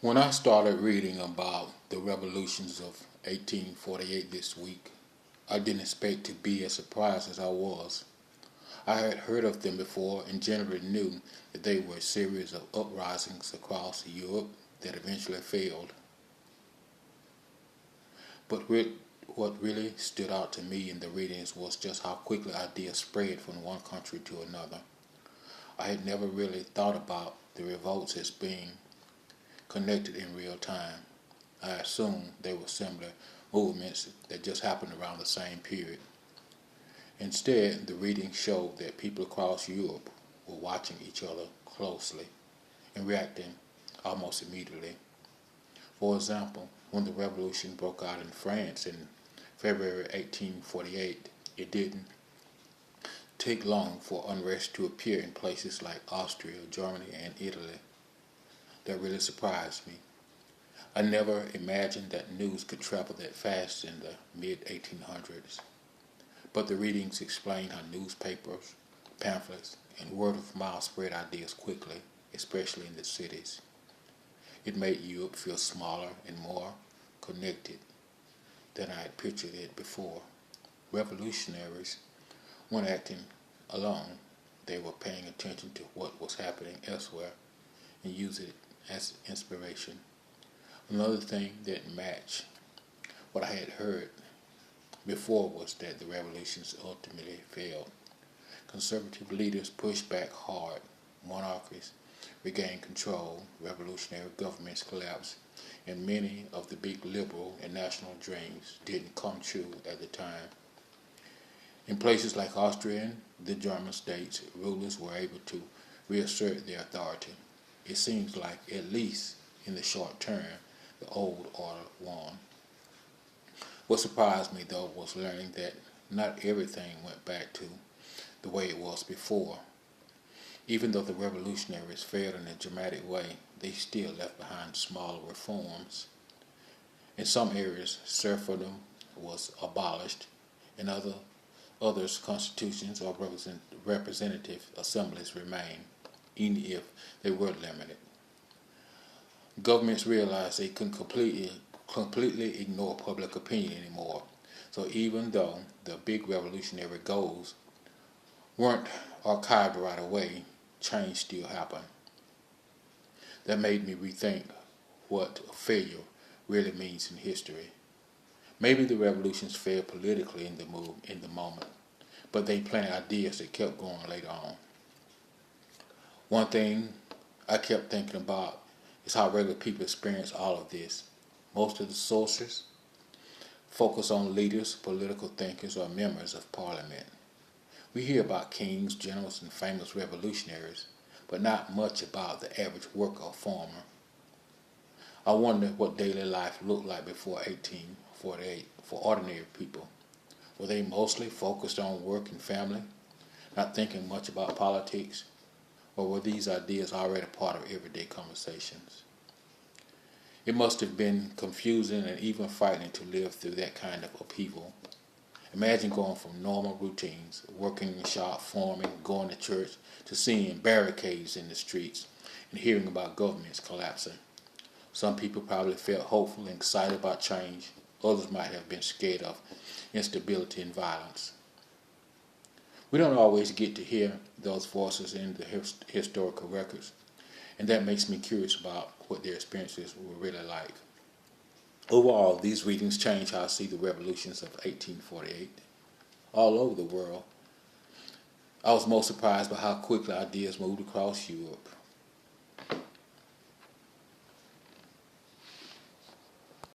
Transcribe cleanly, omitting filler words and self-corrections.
When I started reading about the revolutions of 1848 this week, I didn't expect to be as surprised as I was. I had heard of them before and generally knew that they were a series of uprisings across Europe that eventually failed. But what really stood out to me in the readings was just how quickly ideas spread from one country to another. I had never really thought about the revolts as being connected in real time. I assumed they were similar movements that just happened around the same period. Instead, the reading showed that people across Europe were watching each other closely and reacting almost immediately. For example, when the revolution broke out in France in February 1848, it didn't take long for unrest to appear in places like Austria, Germany, and Italy. That really surprised me. I never imagined that news could travel that fast in the mid-1800s. But the readings explain how newspapers, pamphlets, and word of mouth spread ideas quickly, especially in the cities. It made Europe feel smaller and more connected than I had pictured it before. Revolutionaries weren't acting alone. They were paying attention to what was happening elsewhere and using it as inspiration. Another thing that matched what I had heard before was that the revolutions ultimately failed. Conservative leaders pushed back hard. Monarchies regained control. Revolutionary governments collapsed. And many of the big liberal and national dreams didn't come true at the time. In places like Austria and the German states, rulers were able to reassert their authority. It seems like, at least in the short term, the old order won. What surprised me, though, was learning that not everything went back to the way it was before. Even though the revolutionaries failed in a dramatic way, they still left behind smaller reforms. In some areas, serfdom was abolished. In others, constitutions or representative assemblies remained, even if they were limited. Governments realized they couldn't completely ignore public opinion anymore. So even though the big revolutionary goals weren't archived right away, change still happened. That made me rethink what failure really means in history. Maybe the revolutions failed politically in the moment, but they planted ideas that kept going later on. One thing I kept thinking about is how regular people experience all of this. Most of the sources focus on leaders, political thinkers, or members of parliament. We hear about kings, generals, and famous revolutionaries, but not much about the average worker or farmer. I wonder what daily life looked like before 1848 for ordinary people. Were they mostly focused on work and family, not thinking much about politics? Or were these ideas already part of everyday conversations? It must have been confusing and even frightening to live through that kind of upheaval. Imagine going from normal routines, working in the shop, farming, going to church, to seeing barricades in the streets and hearing about governments collapsing. Some people probably felt hopeful and excited about change. Others might have been scared of instability and violence. We don't always get to hear those voices in the historical records, and that makes me curious about what their experiences were really like. Overall, these readings change how I see the revolutions of 1848 all over the world. I was most surprised by how quickly ideas moved across Europe.